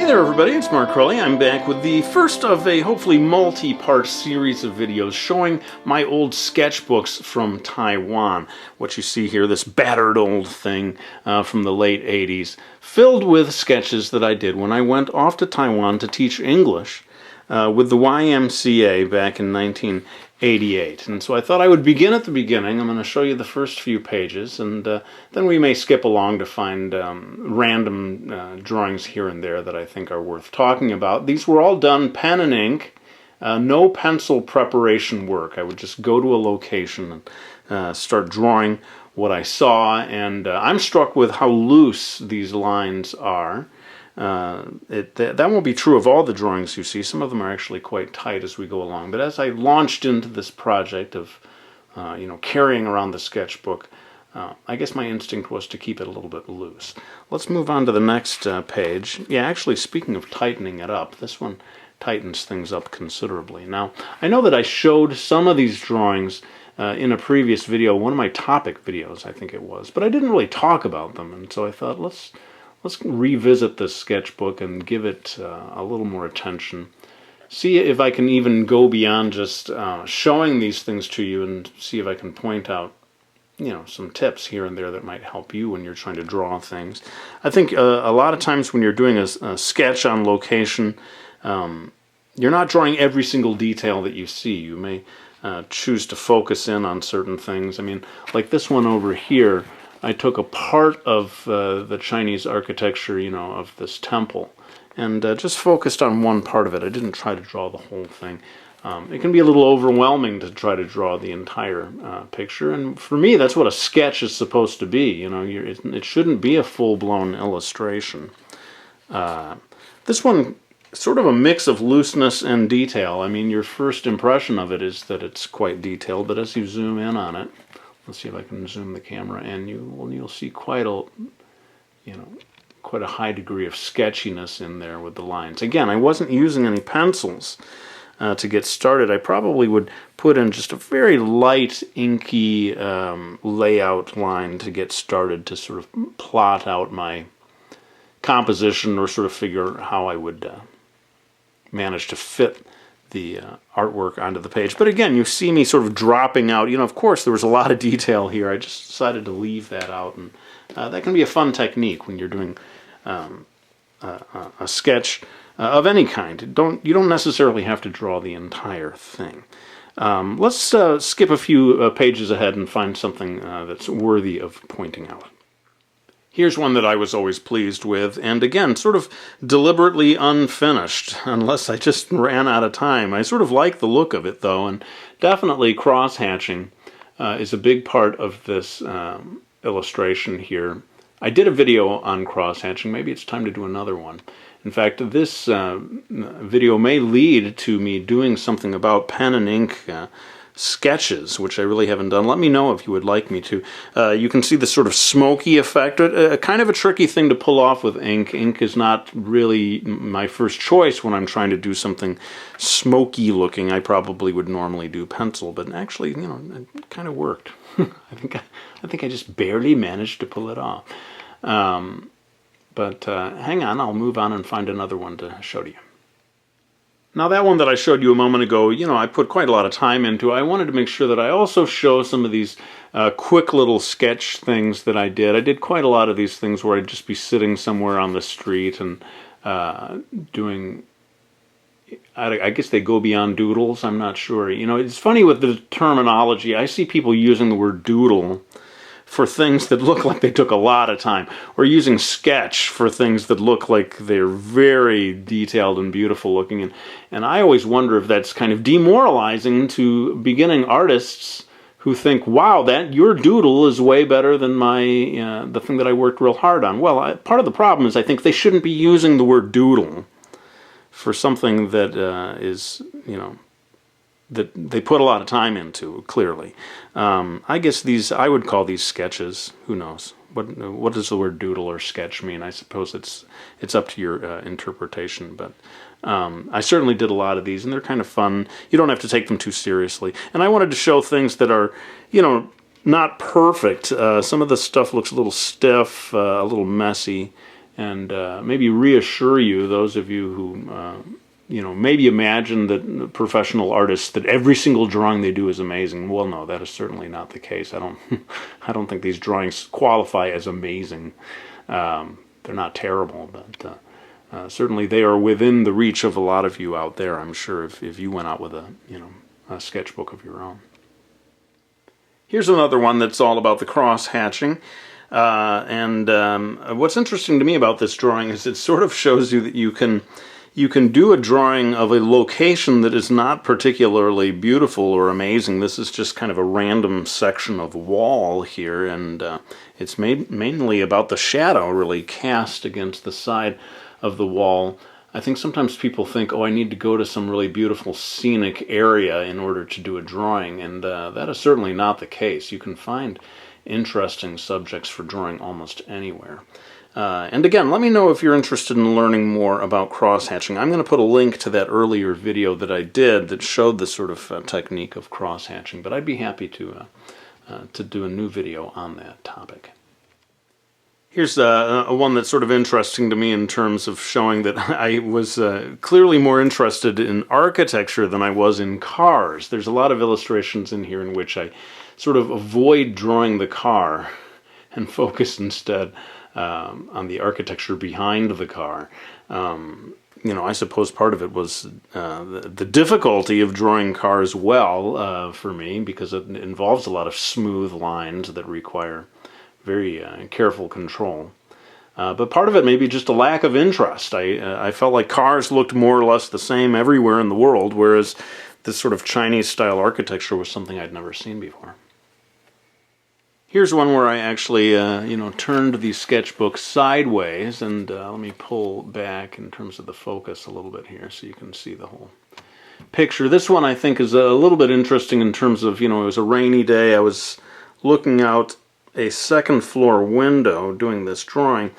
Hey there everybody, it's markcrilley. I'm back with the first of a hopefully multi-part series of videos showing my old sketchbooks from Taiwan. What you see here, this battered old thing from the late 80s, filled with sketches that I did when I went off to Taiwan to teach English with the YMCA back in 1988. And so I thought I would begin at the beginning. I'm going to show you the first few pages, and then we may skip along to find random drawings here and there that I think are worth talking about. These were all done pen and ink, no pencil preparation work. I would just go to a location and start drawing what I saw, and I'm struck with how loose these lines are. That won't be true of all the drawings you see. Some of them are actually quite tight as we go along. But as I launched into this project of, carrying around the sketchbook, I guess my instinct was to keep it a little bit loose. Let's move on to the next page. Yeah, actually, speaking of tightening it up, this one tightens things up considerably. Now, I know that I showed some of these drawings in a previous video, one of my topic videos, I think it was, but I didn't really talk about them, and so I thought, let's revisit this sketchbook and give it a little more attention. See if I can even go beyond just showing these things to you, and see if I can point out, some tips here and there that might help you when you're trying to draw things. I think a lot of times when you're doing a sketch on location, you're not drawing every single detail that you see. You may choose to focus in on certain things. I mean, like this one over here, I took a part of the Chinese architecture, of this temple, and just focused on one part of it. I didn't try to draw the whole thing. It can be a little overwhelming to try to draw the entire picture, and for me, that's what a sketch is supposed to be. It shouldn't be a full-blown illustration. This one, sort of a mix of looseness and detail. I mean, your first impression of it is that it's quite detailed, but as you zoom in on it, let's see if I can zoom the camera in. You'll see quite a high degree of sketchiness in there with the lines. Again, I wasn't using any pencils to get started. I probably would put in just a very light, inky layout line to get started, to sort of plot out my composition, or sort of figure how I would manage to fit the artwork onto the page. But again, you see me sort of dropping out. Of course, there was a lot of detail here. I just decided to leave that out, and that can be a fun technique when you're doing a sketch of any kind. You don't necessarily have to draw the entire thing. Let's skip a few pages ahead and find something that's worthy of pointing out. Here's one that I was always pleased with, and again, sort of deliberately unfinished, unless I just ran out of time. I sort of like the look of it, though, and definitely cross-hatching is a big part of this illustration here. I did a video on cross-hatching. Maybe it's time to do another one. In fact, this video may lead to me doing something about pen and ink sketches, which I really haven't done. Let me know if you would like me to. You can see the sort of smoky effect. Kind of a tricky thing to pull off with ink. Ink is not really my first choice when I'm trying to do something smoky looking. I probably would normally do pencil, but actually, it kind of worked. I think I just barely managed to pull it off. But hang on, I'll move on and find another one to show to you. Now, that one that I showed you a moment ago, I put quite a lot of time into. I wanted to make sure that I also show some of these quick little sketch things that I did. I did quite a lot of these things where I'd just be sitting somewhere on the street and doing, I guess they go beyond doodles, I'm not sure. It's funny with the terminology. I see people using the word doodle for things that look like they took a lot of time, or using sketch for things that look like they're very detailed and beautiful looking. And I always wonder if that's kind of demoralizing to beginning artists who think, wow, your doodle is way better than the thing that I worked real hard on. Well, part of the problem is I think they shouldn't be using the word doodle for something that is, that they put a lot of time into, clearly. I guess I would call these sketches. Who knows? What does the word doodle or sketch mean? I suppose it's up to your interpretation, but I certainly did a lot of these, and they're kind of fun. You don't have to take them too seriously. And I wanted to show things that are, not perfect. Some of the stuff looks a little stiff, a little messy, and maybe reassure you, those of you who maybe imagine that professional artists, that every single drawing they do is amazing. Well, no, that is certainly not the case. I don't think these drawings qualify as amazing. They're not terrible, but certainly they are within the reach of a lot of you out there, I'm sure, if you went out with a sketchbook of your own. Here's another one that's all about the cross-hatching. What's interesting to me about this drawing is it sort of shows you that you can do a drawing of a location that is not particularly beautiful or amazing. This is just kind of a random section of wall here, and it's mainly about the shadow really cast against the side of the wall. I think sometimes people think, oh, I need to go to some really beautiful scenic area in order to do a drawing, and that is certainly not the case. You can find interesting subjects for drawing almost anywhere. And again, let me know if you're interested in learning more about cross-hatching. I'm going to put a link to that earlier video that I did that showed this sort of technique of cross-hatching, but I'd be happy to do a new video on that topic. Here's one that's sort of interesting to me in terms of showing that I was clearly more interested in architecture than I was in cars. There's a lot of illustrations in here in which I sort of avoid drawing the car and focus instead on the architecture behind the car. I suppose part of it was the difficulty of drawing cars well for me, because it involves a lot of smooth lines that require very careful control. But part of it may be just a lack of interest. I felt like cars looked more or less the same everywhere in the world, whereas this sort of Chinese-style architecture was something I'd never seen before. Here's one where I actually, turned the sketchbook sideways, and let me pull back in terms of the focus a little bit here so you can see the whole picture. This one I think is a little bit interesting in terms of, it was a rainy day. I was looking out a second floor window doing this drawing,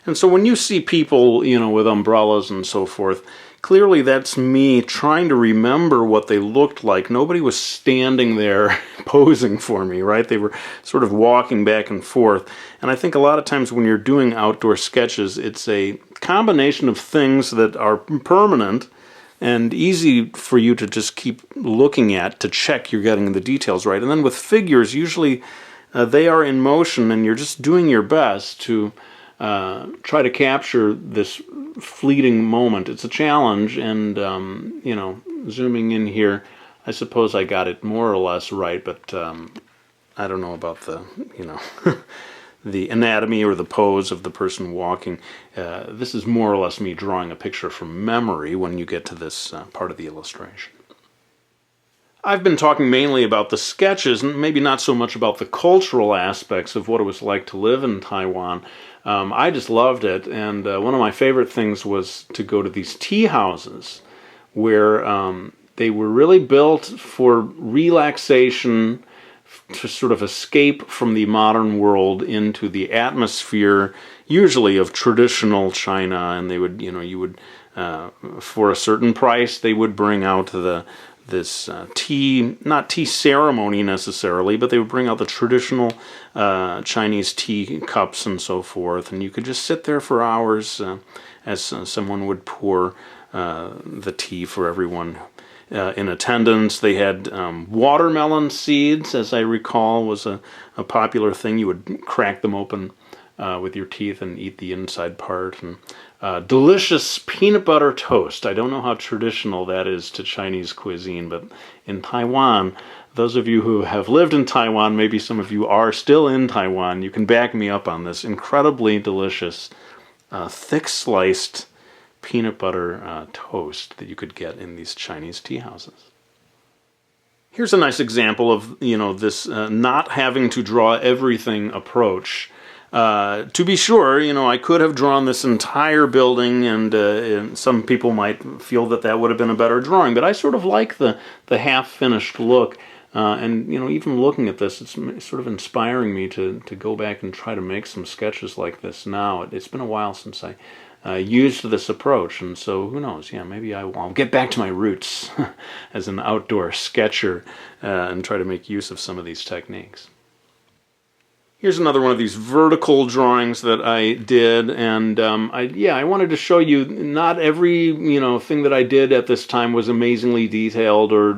and so when you see people, with umbrellas and so forth, clearly that's me trying to remember what they looked like. Nobody was standing there posing for me, right? They were sort of walking back and forth. And I think a lot of times when you're doing outdoor sketches, it's a combination of things that are permanent and easy for you to just keep looking at to check you're getting the details right. And then with figures, usually they are in motion, and you're just doing your best to try to capture this fleeting moment. It's a challenge, and zooming in here, I suppose I got it more or less right, but I don't know about the the anatomy or the pose of the person walking. This is more or less me drawing a picture from memory when you get to this part of the illustration. I've been talking mainly about the sketches, and maybe not so much about the cultural aspects of what it was like to live in Taiwan. I just loved it, and one of my favorite things was to go to these tea houses where they were really built for relaxation, to sort of escape from the modern world into the atmosphere, usually of traditional China. And they would, you would, for a certain price, they would bring out this tea, not tea ceremony necessarily, but they would bring out the traditional Chinese tea cups and so forth, and you could just sit there for hours as someone would pour the tea for everyone in attendance. They had watermelon seeds, as I recall, was a popular thing. You would crack them open with your teeth and eat the inside part, and delicious peanut butter toast. I don't know how traditional that is to Chinese cuisine, but in Taiwan, those of you who have lived in Taiwan, maybe some of you are still in Taiwan, you can back me up on this. Incredibly delicious, thick sliced peanut butter toast that you could get in these Chinese tea houses. Here's a nice example of, this not having to draw everything approach. To be sure, I could have drawn this entire building, and some people might feel that would have been a better drawing, but I sort of like the half-finished look, and even looking at this, it's sort of inspiring me to go back and try to make some sketches like this now. It's been a while since I used this approach, and so who knows, maybe I'll get back to my roots as an outdoor sketcher and try to make use of some of these techniques. Here's another one of these vertical drawings that I did, and I wanted to show you not every thing that I did at this time was amazingly detailed or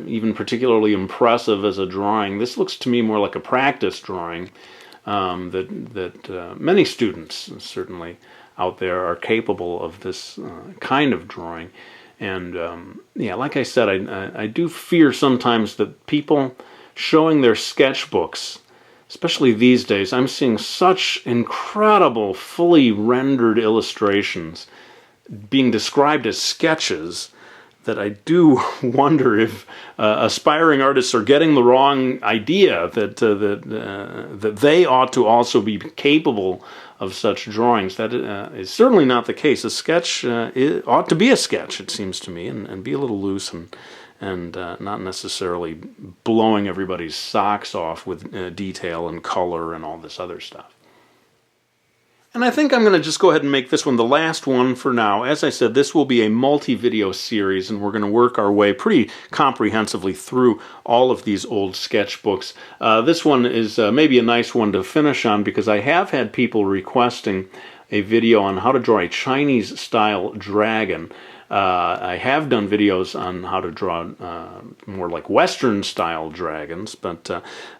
even particularly impressive as a drawing. This looks to me more like a practice drawing that many students certainly out there are capable of this kind of drawing. And yeah, like I said, I do fear sometimes that people showing their sketchbooks, especially these days, I'm seeing such incredible, fully rendered illustrations being described as sketches that I do wonder if aspiring artists are getting the wrong idea that that they ought to also be capable of such drawings. That is certainly not the case. A sketch ought to be a sketch, it seems to me, and be a little loose and not necessarily blowing everybody's socks off with detail and color and all this other stuff. And I think I'm going to just go ahead and make this one the last one for now. As I said, this will be a multi-video series, and we're going to work our way pretty comprehensively through all of these old sketchbooks. This one is maybe a nice one to finish on because I have had people requesting a video on how to draw a Chinese-style dragon. I have done videos on how to draw more like Western-style dragons, but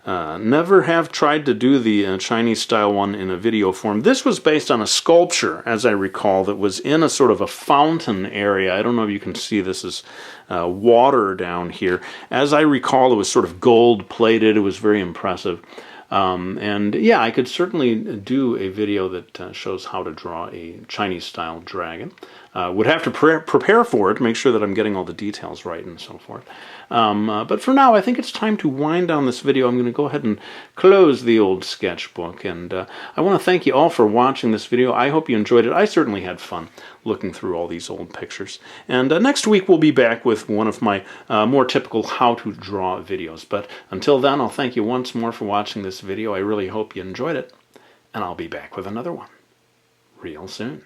never have tried to do the Chinese-style one in a video form. This was based on a sculpture, as I recall, that was in a sort of a fountain area. I don't know if you can see this as water down here. As I recall, it was sort of gold-plated. It was very impressive. And yeah, I could certainly do a video that shows how to draw a Chinese-style dragon. Would have to prepare for it, make sure that I'm getting all the details right and so forth. But for now, I think it's time to wind down this video. I'm going to go ahead and close the old sketchbook. And I want to thank you all for watching this video. I hope you enjoyed it. I certainly had fun looking through all these old pictures. And next week, we'll be back with one of my more typical how to draw videos. But until then, I'll thank you once more for watching this video. I really hope you enjoyed it. And I'll be back with another one real soon.